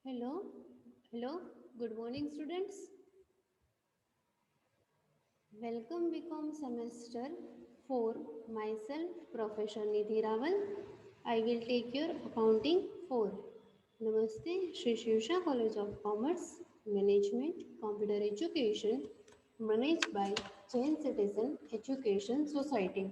Hello, hello, good morning, students. Welcome, BCom semester 4. Myself, Professor Nidhi Raval. I will take your accounting 4. Namaste, Sri Shivsha College of Commerce, Management, Computer Education, managed by Jain Citizen Education Society.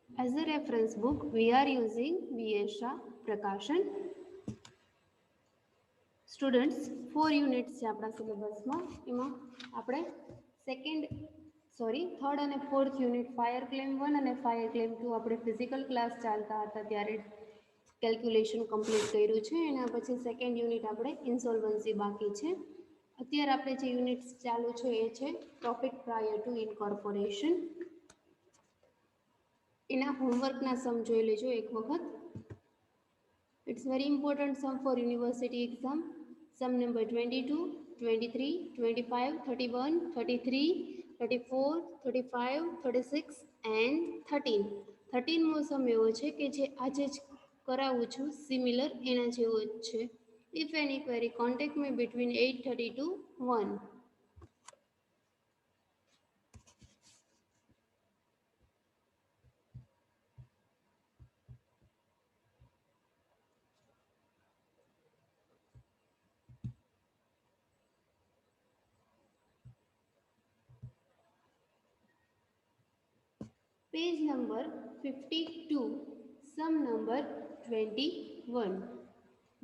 As a reference book, we are using B.S. Shah Prakashan. Students 4 units છે આપણા સિલેબસમાં. એમાં આપણે third અને fourth unit fire claim 1 અને fire claim 2 આપણે physical class ચાલતા હતા ત્યારે કેલ્ક્યુલેશન કમ્પ્લીટ કર્યું છે. એના પછી સેકન્ડ યુનિટ આપણે ઇન્સોલ્વન્સી બાકી છે. અત્યારે આપણે જે યુનિટ્સ ચાલુ છે એ છે પ્રોફિટ પ્રાયર ટુ ઇનકોર્પોરેશન. એના હોમવર્કના સમ જોઈ લેજો એક વખત. It's very important sum for university exam. Sum number 22, 23, 25, 31, 33, 34, 35, 36 and 13. 13મો સમ એવો છે કે જે આજે જ કરાવું છું સિમિલર એના જેવો જ છે. If any query, contact me between 8:30 to 1. Page number 52, sum number 21.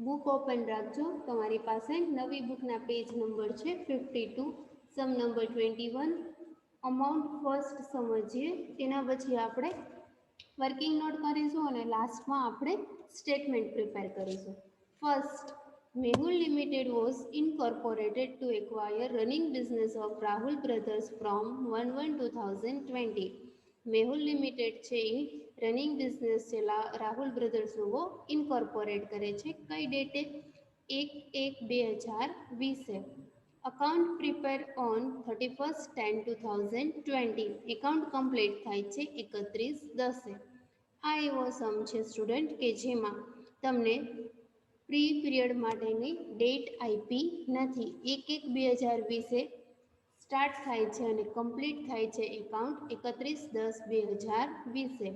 Book open રાખજો તમારી પાસે. નવી બુકના પેજ નંબર છે 52, સમ નંબર 21. અમાઉન્ટ ફર્સ્ટ સમજીએ, તેના પછી આપણે વર્કિંગ નોટ કરીશું અને લાસ્ટમાં આપણે સ્ટેટમેન્ટ પ્રિપેર કરીશું. First, Mehul Limited was incorporated to acquire running business of Rahul Brothers from 1/1/2020. Mehul limited છે એ રનિંગ બિઝનેસ છે રાહુલ બ્રધર્સનો ઇન્કોર્પોરેટ કરે છે. કઈ ડેટે? 1/1/2020. Account prepare on 31/10/2020. Account complete થાય છે 31/10. આ એવો સમ છે સ્ટુડન્ટ કે જેમાં તમને પ્રી પીરિયડ માટેની ડેટ આપી નથી. 1/1/2020 સ્ટાર્ટ થાય છે અને કમ્પ્લીટ થાય છે એકાઉન્ટ 31/10/2020.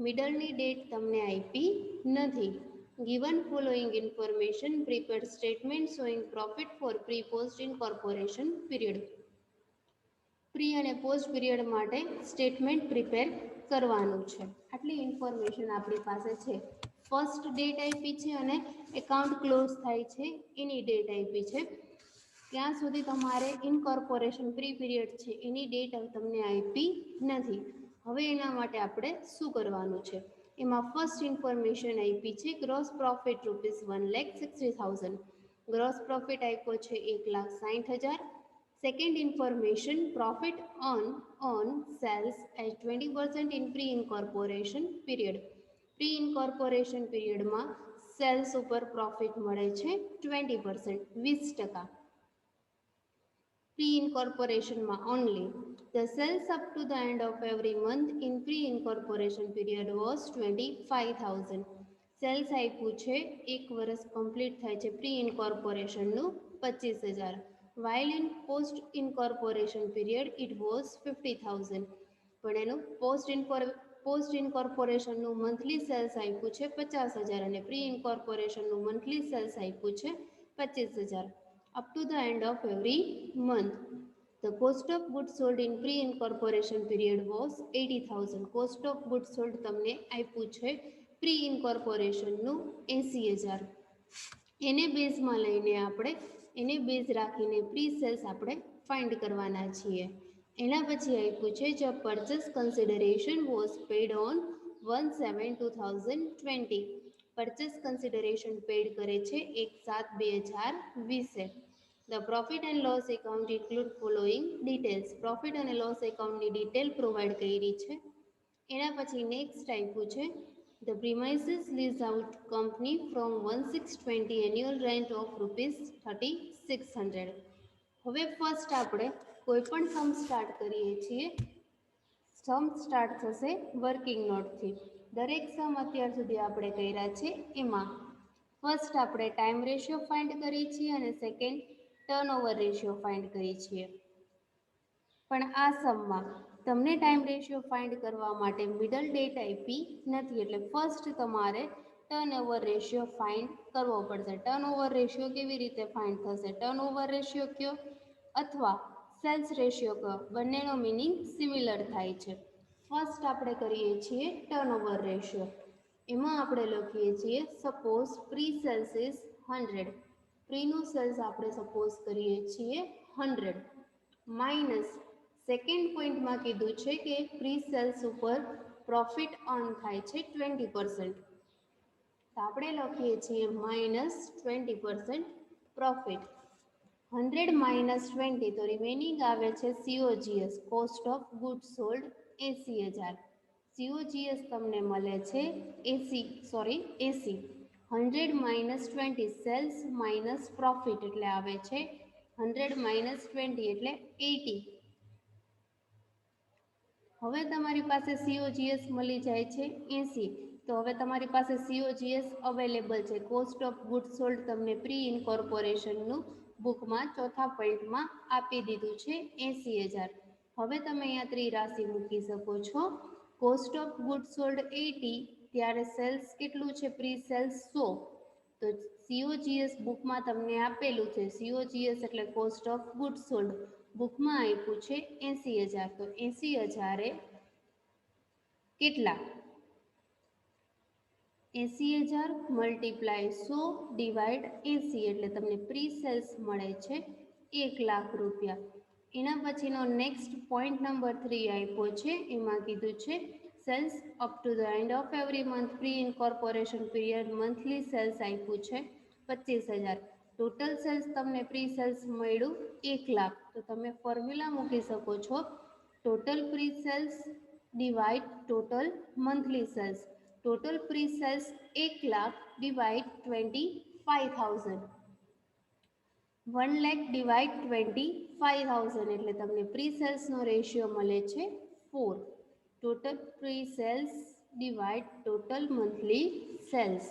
મિડલની ડેટ તમને આપી નથી. Given following information, prepared statement showing profit for pre-post incorporation period. Pre અને પોસ્ટ પીરિયડ માટે સ્ટેટમેન્ટ પ્રિપેર કરવાનું છે. આટલી ઇન્ફોર્મેશન આપણી પાસે છે. ફર્સ્ટ ડેટ આપી છે અને એકાઉન્ટ ક્લોઝ થાય છે એની ડેટ આપી છે. ત્યાં સુધી તમારે ઇનકોર્પોરેશન પ્રી પીરિયડ છે એની ડેટ તમને આપી નથી. હવે એના માટે આપણે શું કરવાનું છે? એમાં ફર્સ્ટ ઇન્ફોર્મેશન આપી છે ગ્રોસ પ્રોફિટ ₹1,60,000. ગ્રોસ પ્રોફિટ આપ્યો છે 1,60,000. Second information, profit on sales at 20% in pre-incorporation period. Pre-incorporation periodમાં સેલ્સ ઉપર પ્રોફિટ મળે છે 20%, 20%. Pre-incorporationમાં only. The sales up to the end of every month in pre-incorporation period was 25,000. Cells આપ્યું છે એક વર્ષ કમ્પ્લીટ થાય છે pre ઇન્કોર્પોરેશનનું 25,000. While in post incorporation period it was 50,000. પણ એનું પોસ્ટ ઇન્કોર્પોરેશનનું મંથલી સેલ્સ આપ્યું છે 50,000 અને પ્રી ઇન્કોર્પોરેશનનું મંથલી સેલ્સ આપ્યું છે 25,000. Up to the end of every month. The cost of goods sold in pre-incorporation period was 80,000. Cost of goods sold તમને આપ્યું છે પ્રી ઇન્કોર્પોરેશનનું 80,000. એને બેઝમાં લઈને એને બેઝ રાખીને પ્રી સેલ્સ આપણે ફાઇન્ડ કરવાના છીએ. એના પછી આપ્યું છે જે purchase consideration was paid on 1/7/2020. Purchase consideration paid કરે છે 1/7/2020. The profit and loss account include following details. Profit અને લોસ એકાઉન્ટની ડિટેલ પ્રોવાઈડ કરી છે. એના પછી નેક્સ્ટ આપ્યું છે The premises lease out company from 1/6/20 annual rent of ₹3,600. હવે ફર્સ્ટ આપણે કોઈ પણ સમ સ્ટાર્ટ કરીએ છીએ. સમ સ્ટાર્ટ થશે વર્કિંગ નોટથી. દરેક સમ અત્યાર સુધી આપણે કર્યા છે એમાં ફર્સ્ટ આપણે ટાઈમ રેશિયો ફાઇન્ડ કરી છીએ અને સેકન્ડ ટર્નઓવર રેશિયો ફાઇન્ડ કરી છીએ. પણ આ સમમાં તમને ટાઈમ રેશિયો ફાઇન્ડ કરવા માટે મિડલ ડેટ આપી નથી, એટલે ફર્સ્ટ તમારે ટર્નઓવર રેશિયો ફાઇન્ડ કરવો પડશે. ટર્નઓવર રેશિયો કેવી રીતે ફાઇન્ડ થશે? ટર્નઓવર રેશિયો કયો અથવા સેલ્સ રેશિયો કયો, બંનેનો મિનિંગ સિમિલર થાય છે. ફર્સ્ટ આપણે કરીએ છીએ ટર્નઓવર રેશિયો. એમાં આપણે લખીએ છીએ સપોઝ પ્રી સેલ્સ ઇઝ 100. પ્રીનું સેલ્સ આપણે સપોઝ કરીએ છીએ 100 માઇનસ સેકન્ડ પોઈન્ટમાં કીધું છે કે પ્રી સેલ્સ ઉપર પ્રોફિટ અર્ન થાય છે 20%. તો આપણે લખીએ છીએ -20% પ્રોફિટ. 100 માઇનસ 20 તો રિમેનિંગ આવે છે COGS, cost of good sold 80,000. COGS તમને મળે છે 80. 100 માઇનસ 20 સેલ્સ માઇનસ પ્રોફિટ એટલે આવે છે 100 માઇનસ 20 એટલે 80. હવે તમારી પાસે COGS મળી જાય છે 80. તો હવે તમારી પાસે COGS અવેલેબલ છે. કોસ્ટ ઓફ ગુડ સોલ્ડ તમને પ્રી ઇન્કોર્પોરેશનનું બુકમાં ચોથા પોઈન્ટમાં આપી દીધું છે 80,000. હવે તમે અહીંયા ત્રિરાશિ મૂકી શકો છો. કોસ્ટ ઓફ ગુડ સોલ્ડ 80, ત્યારે સેલ્સ કેટલું છે? Pre sales 100. તો COGS બુકમાં તમને આપેલું છે, COGS એટલે કોસ્ટ ઓફ ગુડ સોલ્ડ, બુકમાં આપ્યું છે 80,000. તો 80,000 એ કેટલા? 80,000 મલ્ટીપ્લાય 100 ડિવાઈડ 80 એટલે તમને પ્રી સેલ્સ મળે છે 1,00,000 રૂપિયા. એના પછીનો નેક્સ્ટ પોઈન્ટ નંબર 3 આપ્યો છે, એમાં કીધું છે sales up to the end of every month pre incorporation period monthly sales આપ્યું છે 25,000. ટોટલ સેલ્સ તમને પ્રી સેલ્સ મળ્યું 1,00,000. તો તમે ફોર્મ્યુલા મૂકી શકો છો total pre sales divide total monthly sales. Total pre sales 1,00,000 divide 25,000. 1,00,000 divide 25,000 એટલે તમને પ્રી સેલ્સનો રેશિયો મળે છે 4. Total pre sales divide total monthly sales.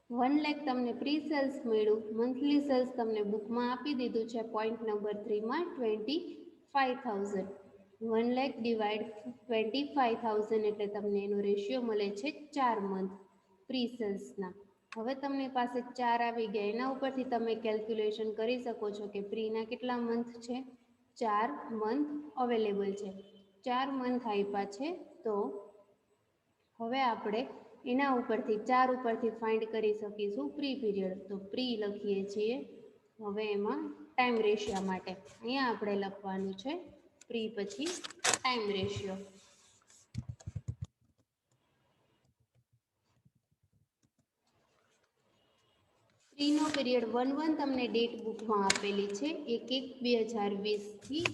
1,00,000 તમને પ્રી સેલ્સ મળ્યું, મંથલી સેલ્સ તમને બુકમાં આપી દીધું છે પોઈન્ટ નંબર 3માં 25,000. 1,00,000 ડિવાઈડ 25,000 એટલે તમને એનો રેશિયો મળે છે 4 મંથ પ્રી સેલ્સના. હવે તમને પાસે 4 આવી ગયા, એના ઉપરથી તમે કેલ્ક્યુલેશન કરી શકો છો કે પ્રીના કેટલા મંથ છે? 4 મંથ અવેલેબલ છે. 4 મંથ આપ્યા છે. તો હવે આપણે એના ઉપરથી 4 ઉપરથી ફાઇન્ડ કરી શકીશું પ્રી પીરિયડ. તો પ્રી લખીએ છીએ. હવે એમાં ટાઈમ રેશિયો માટે અહીંયા આપણે લખવાનું છે પ્રી પછી ટાઈમ રેશિયો. પ્રીનો પીરિયડ 1/1 તમને ડેટ બુકમાં આપેલી છે 1/1/2020 થી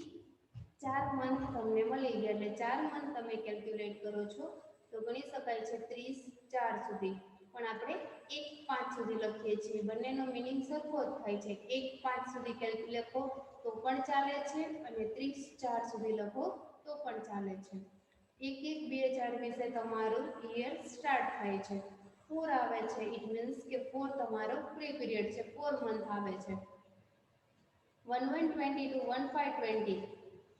4 મંથ તમને મળી ગયા, એટલે 4 મંથ તમે કેલ્ક્યુલેટ કરો છો તો ગણી શકાય છે 30/4 સુધી. પણ આપણે 1/5 સુધી લખીએ છીએ, બંનેનો મિનિંગ સરખો જ થાય છે. 1/5 સુધી કેલ્ક્યુલેટ લખો તો પણ ચાલે છે અને 30/4 સુધી લખો તો પણ ચાલે છે. 1/1/2020 તમારું યર સ્ટાર્ટ થાય છે. 4 આવે છે, ઇટ મીન્સ કે 4 તમારો પ્રી પીરિયડ છે, 4 મંથ આવે છે. 1/1/20 to 1/5/20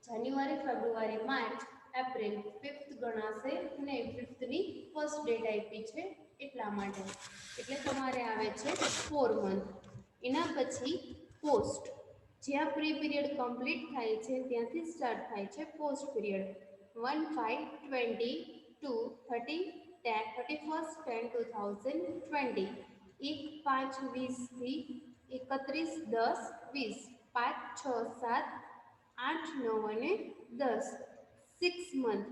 January, February, March, April 5th ગણાશે ને 5th ની ફર્સ્ટ ડેટ આપી છે એટલા માટે, એટલે તમારે આવે છે 4 મંથ. એના પછી પોસ્ટ, જ્યાં પ્રી પીરિયડ કમ્પ્લીટ થાય છે ત્યાંથી સ્ટાર્ટ થાય છે પોસ્ટ પીરિયડ. 1/5/20 to 31/10/2020. 1/5/20 થી 31/10/20. 5, 6, 7, 8, 9 અને 10. 6 મંથ,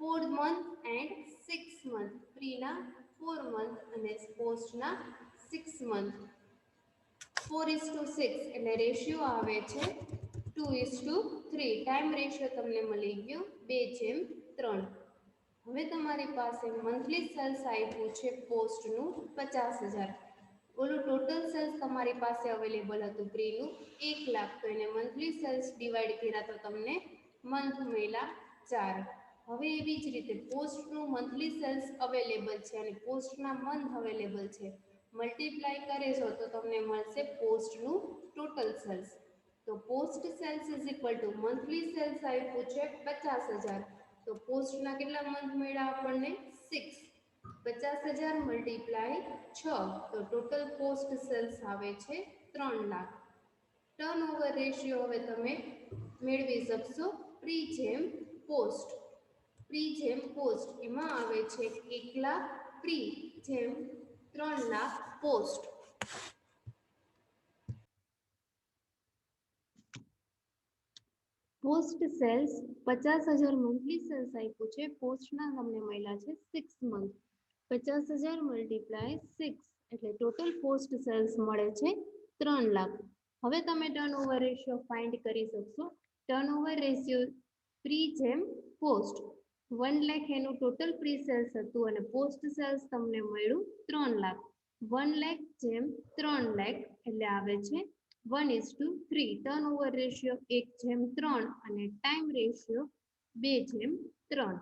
4 મંથ એન્ડ 6 મંથ. પ્રીના 4 મંથ અને પોસ્ટના 6 મંથ. 4:6 એટલે રેશિયો આવે છે 2:3. ટાઈમ રેશિયો તમને મળી ગયો 2:3. હવે તમારી પાસે મંથલી સેલ્સ આપ્યું છે પોસ્ટનું 50,000. ઓલું ટોટલ સેલ્સ તમારી પાસે અવેલેબલ હતું પ્રીનું 1 લાખ, તો એને મંથલી સેલ્સ ડિવાઈડ કર્યા તો તમને મંથ મળ્યા 4. હવે એવી જ રીતે પોસ્ટનું મંથલી સેલ્સ અવેલેબલ છે અને પોસ્ટના મંથ અવેલેબલ છે, મલ્ટીપ્લાય કરે છો તો તમને મળશે પોસ્ટનું ટોટલ સેલ્સ. તો post sales is equal to monthly sales આપ્યું છે 50,000, તો પોસ્ટના કેટલા મંથ મળ્યા આપણને 6. 50,000 મલ્ટીપ્લાય 6, તો ટોટલ પોસ્ટ સેલ્સ આવે છે 3 લાખ. ટર્નઓવર રેશિયો હવે તમે મેળવી શકશો પ્રી જેમ પોસ્ટ. પ્રી જેમ પોસ્ટ એમાં આવે છે 1 લાખ પ્રી જેમ 3 lakh post. Post sales 50,000 monthly sales આપ્યું છે, પોસ્ટના તમને મળ્યા છે 6 મંથ. 50,000 મલ્ટીપ્લાય 6 એટલે ટોટલ પોસ્ટ સેલ્સ મળે છે 3 લાખ. હવે તમે ટર્નઓવર રેશિયો ફાઇન્ડ કરી શકશો. ટર્નઓવર રેશિયો પ્રી જેમ પોસ્ટ 1 લાખ એનું ટોટલ પ્રી સેલ્સ હતું અને પોસ્ટ સેલ્સ તમને મળ્યું 3 લાખ. 1 લાખ જેમ 3 લાખ એટલે આવે છે 1:3. ટર્નઓવર રેશિયો 1:3 અને ટાઈમ રેશિયો 2:3.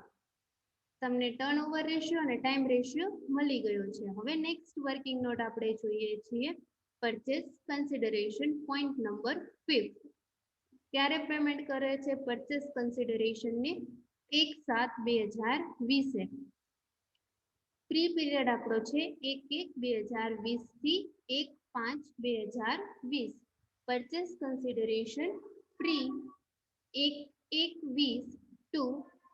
તમને ટર્નઓવર રેશિયો અને ટાઈમ રેશિયો મળી ગયો છે. હવે નેક્સ્ટ વર્કિંગ નોટ આપણે જોઈએ છીએ પરચેસ કન્સિડરેશન પોઈન્ટ નંબર 5. ક્યારે પેમેન્ટ કરે છે પરચેસ કન્સિડરેશનને? 1/7/2020. પ્રી પીરિયડ આપણો છે 1/1/2020 થી 1/5/2020. પરચેસ કન્સિડરેશન પ્રી 1/1/20 ટુ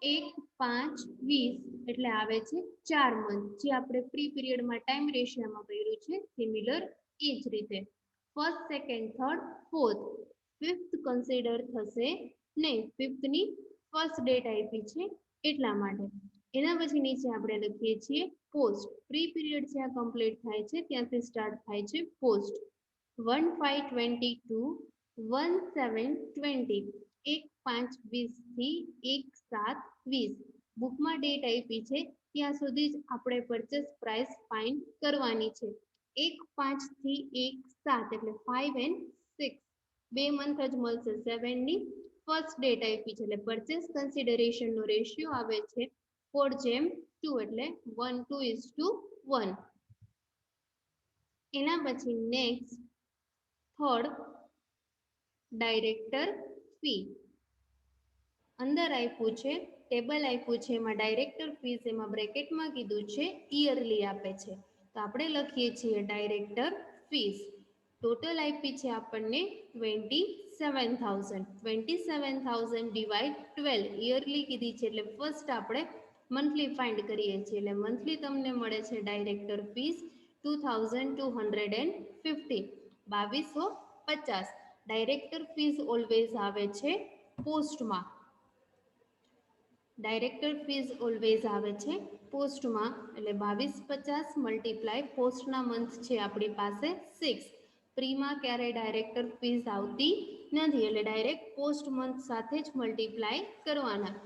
1/5/20 એટલે આવે છે 4 મંથ, જે આપણે પ્રી પીરિયડમાં ટાઈમ રેશિયોમાં કર્યું છે સિમિલર એ જ રીતે. First, second, third, fourth, fifth consider થશે નહીં, ફિફ્થની ફર્સ્ટ ડેટ આપી છે એટલા માટે. એના પછી નીચે આપણે લખીએ છીએ પોસ્ટ. પ્રી પીરિયડ જ્યાં કમ્પ્લીટ થાય છે ત્યાંથી સ્ટાર્ટ થાય છે પોસ્ટ. 1/5/22 1/7/20 1/5/20 થી 1/7/20. બુકમાં ડેટ આપી છે ત્યાં સુધી જ આપણે પરચેસ પ્રાઇસ ફાઇન્ડ કરવાની છે. 1/5 થી 1/7 એટલે 5 and 6 2 મંથ જ મળશે. 7 ની ફર્સ્ટ ડેટ આપી છે એટલે પરચેસ કન્સિડરેશનનો રેશિયો આવે છે 4:2 એટલે 1:1. એના પછી નેક્સ્ટ થર્ડ, ડાયરેક્ટર ફી. અંદર આપ્યું છે ટેબલ આપ્યું છે એમાં ડાયરેક્ટર ફીસ એમાં બ્રેકેટમાં કીધું છે યરલી આપે છે, તો આપણે લખીએ છીએ ડાયરેક્ટર ફીસ. ટોટલ આપી છે આપણને 27,000. 27,000 ડિવાઇડ 12 યરલી કીધી છે એટલે ફર્સ્ટ આપણે મંથલી ફાઇન્ડ કરીએ છીએ એટલે મંથલી તમને મળે છે director fees 2,250 2250. Director fees always આવે છે પોસ્ટમાં. ડાયરેક્ટર ફીસ ઓલવેઝ આવે છે પોસ્ટમાં એટલે 2250 મલ્ટીપ્લાય પોસ્ટના મંથ છે આપણી પાસે 6. પ્રીમાં ક્યારેય ડાયરેક્ટર ફીસ આવતી નથી એટલે ડાયરેક્ટ પોસ્ટ મંથ સાથે જ મલ્ટીપ્લાય કરવાના.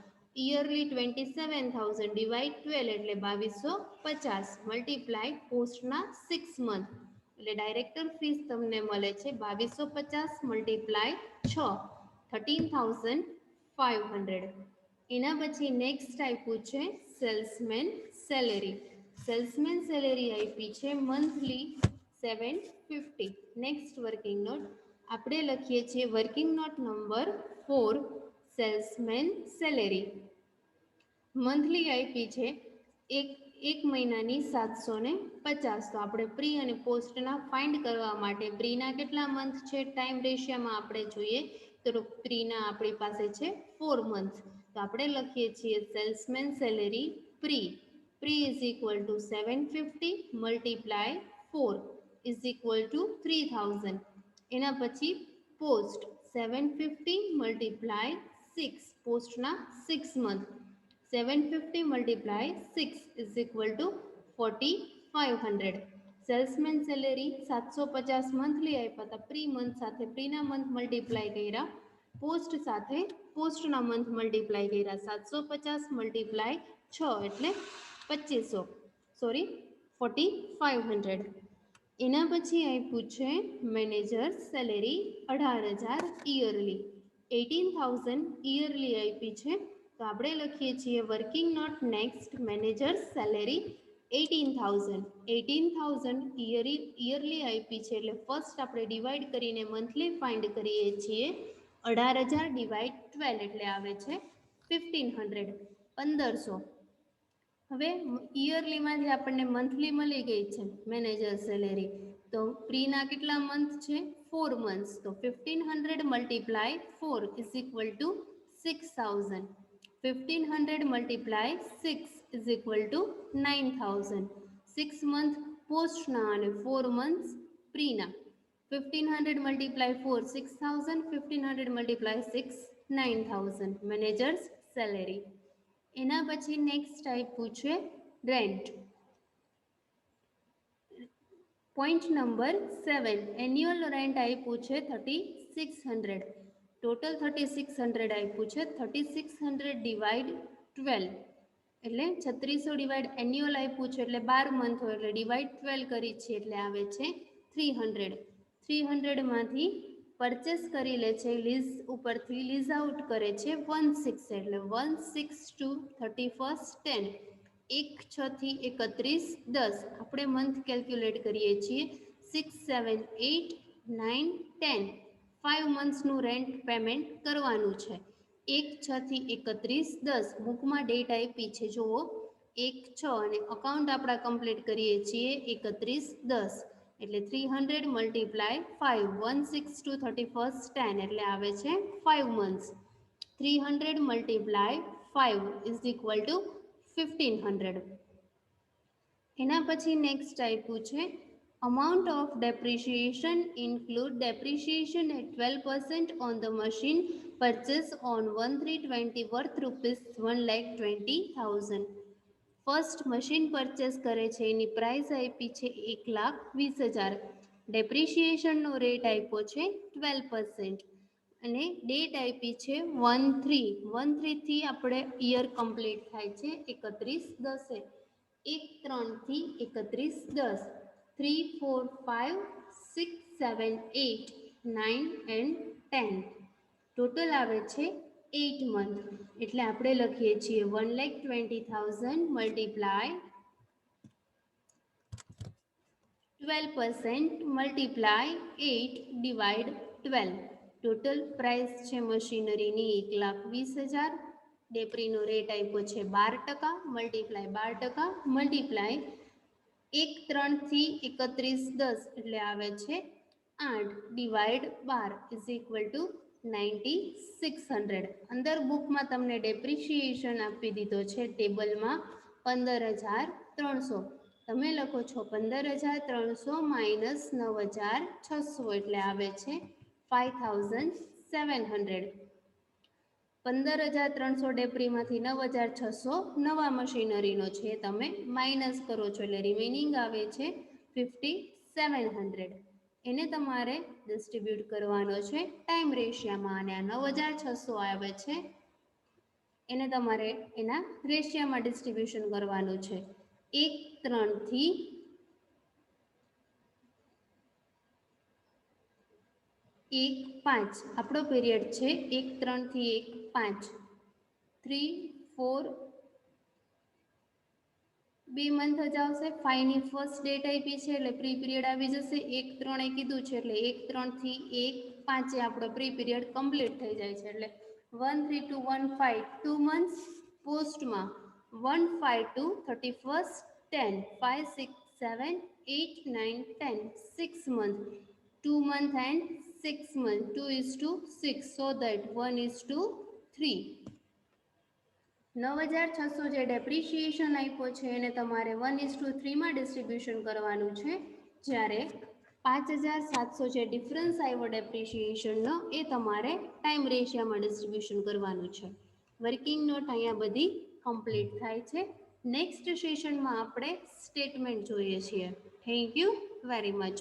યરલી 27,000 ડિવાઇડ 12 એટલે 2250 મલ્ટીપ્લાય પોસ્ટના 6 મંથ એટલે ડાયરેક્ટર ફીસ તમને મળે છે 2250 મલ્ટીપ્લાય 6 13,500. એના પછી નેક્સ્ટ આપ્યું છે સેલ્સમેન સેલેરી. સેલ્સમેન સેલેરી આપી છે મંથલી 750. નેક્સ્ટ વર્કિંગ નોટ આપણે લખીએ છીએ working note number 4, salesman salary. Monthly આપી છે એક મહિનાની 750. તો આપણે પ્રી અને પોસ્ટના ફાઇન્ડ કરવા માટે પ્રીના કેટલા મંથ છે ટાઈમ રેશિયોમાં આપણે જોઈએ તો પ્રીના આપણી પાસે છે 4 મંથ. તો આપણે લખીએ છીએ salesman salary pre. Pre is equal two 750 multiply 4 is equal two 3,000. એના પછી post 750 multiply 6 પોસ્ટના 6 month 750 multiply 6 is equal two 4,500. Salesman salary 750 monthly આપ્યા હતા પ્રી મંથ સાથે પ્રીના મંથ મલ્ટીપ્લાય કર્યા, પોસ્ટ સાથે પોસ્ટના મંથ મલ્ટીપ્લાય કર્યા. 750 મલ્ટીપ્લાય 6 એટલે 2500 સોરી 4,500. એના પછી આપ્યું છે મેનેજર સેલેરી 18,000 યરલી, 18,000 યરલી આપી છે. તો આપણે લખીએ છીએ working note next manager salary 18,000 yearly આપી છે એટલે ફર્સ્ટ આપણે ડિવાઈડ કરીને મંથલી ફાઇન્ડ કરીએ છીએ. 18,000 ડિવાઈડ 12 એટલે આવે છે 1,500, 1500. હવે યરલીમાંથી આપણને મંથલી મળી ગઈ છે મેનેજર સેલેરી, તો પ્રીના કેટલા મંથ છે? 4 મંથ્સ. તો 1,500 multiply 4 is equal to 6,000. 1,500 multiply 6 is equal to 9,000. 6 month પોસ્ટના અને 4 મંથ્સ પ્રીના. 1,500 મલ્ટીપ્લાય 4 6,000, 1,500 મલ્ટીપ્લાય 6 9,000 મેનેજર્સ સેલેરી. એના પછી નેક્સ્ટ આપ્યું છે rent. Point number 7, annual rent આપ્યું છે 3,600. ટોટલ 3,600 આપ્યું છે. 3,600 ડિવાઈડ 12 એટલે 3600 ડિવાઈડ એન્યુઅલ આપ્યું છે એટલે 12 મંથ હોય એટલે ડિવાઈડ 12 કરી છે એટલે આવે છે 300. 300માંથી પરચેસ કરી લે છે, લીઝ ઉપરથી લીઝ આઉટ કરે છે 16 એટલે 16 ટુ 31st 10. 1 6 થી 31 10. આપણે મંથ કેલ્ક્યુલેટ કરીએ છીએ 6 7 8 9 10. 5 મંથ્સનું રેન્ટ પેમેન્ટ કરવાનું છે. 1 6 થી 31 10. બુકમાં ડેટ આપી છે જુઓ 1 6 અને અકાઉન્ટ આપણા કમ્પ્લીટ કરીએ છીએ 31 10 એટલે 300 મલ્ટીપ્લાય 5 16 ટુ 31st 10 એટલે આવે છે 5 months. 300 multiply 5 is equal two 1,500. એના પછી નેક્સ્ટ આપ્યું છે amount of depreciation include depreciation at 12% on the machine purchase on 1/3/20 worth rupees 1,20,000. First machine purchase કરે છે એની પ્રાઇસ આપી છે 1,20,000. ડેપ્રિશિએશનનો રેટ આપ્યો છે 12% અને ડેટ આપી છે 1/3. થી આપણે યર કમ્પ્લીટ થાય છે 31/10. 1/3 થી 31/10. 3 4 5 6 7 8 9 and 10. ટોટલ આવે છે 8 મંથ એટલે આપણે લખીએ છીએ 1,20,000 multiply 12% multiply 8 divide 12. Total price છે મશીનરીની 1,20,000. ડેપ્રીનો રેટ આપ્યો છે 12% મલ્ટીપ્લાય 12% મલ્ટીપ્લાય 1/3 થી 31/10 એટલે આવે છે 8 ડિવાઈડ 12 ઇઝ ઇક્વલ ટુ 9,600. અંદર બુકમાં તમને ડેપ્રિશિએશન આપી દીધો છે ટેબલમાં 15,300. તમે લખો છો 15,300 માઇનસ 9,600 એટલે આવે છે 5,700. 15,300 ડેપ્રીમાંથી 9,600 નવા મશીનરીનો છે તમે માઇનસ કરો છો એટલે રિમેનિંગ આવે છે 5,700. એને તમારે ડિસ્ટ્રીબ્યુટ કરવાનો છે ટાઈમ રેશિયામાં અને આ 9,600 આવે છે એને તમારે એના રેશિયામાં ડિસ્ટ્રીબ્યુશન કરવાનું છે. 1/3 થી 1/5 આપણો પીરિયડ છે 1/3 થી 1/5. 3 4 2 મંથ જ આવશે. 5ની ફર્સ્ટ ડેટ આપી છે એટલે પ્રી પીરિયડ આવી જશે. 1/3 કીધું છે એટલે 1/3 થી 1/5 આપણો પ્રી પીરિયડ કમ્પ્લીટ થઈ જાય છે એટલે 1/3 to 1/5 2 મંથ્સ. પોસ્ટમાં 1/5 to 31st 10 5 6 7 8 9 10 6 month. 2 month and 6 month. 2 is to 6 so that 1 is to 3. 9,600 જે ડેપ્રિશિએશન આપ્યો છે એને તમારે 1:3 માં ડિસ્ટ્રીબ્યુશન કરવાનું છે, જ્યારે 5,700 જે ડિફરન્સ આવ્યો ડેપ્રિશિએશનનો એ તમારે ટાઈમ રેશિયામાં ડિસ્ટ્રીબ્યુશન કરવાનું છે. વર્કિંગ નોટ અહીંયા બધી કમ્પ્લીટ થાય છે. નેક્સ્ટ સેશનમાં આપણે સ્ટેટમેન્ટ જોઈએ છીએ. Thank you very much.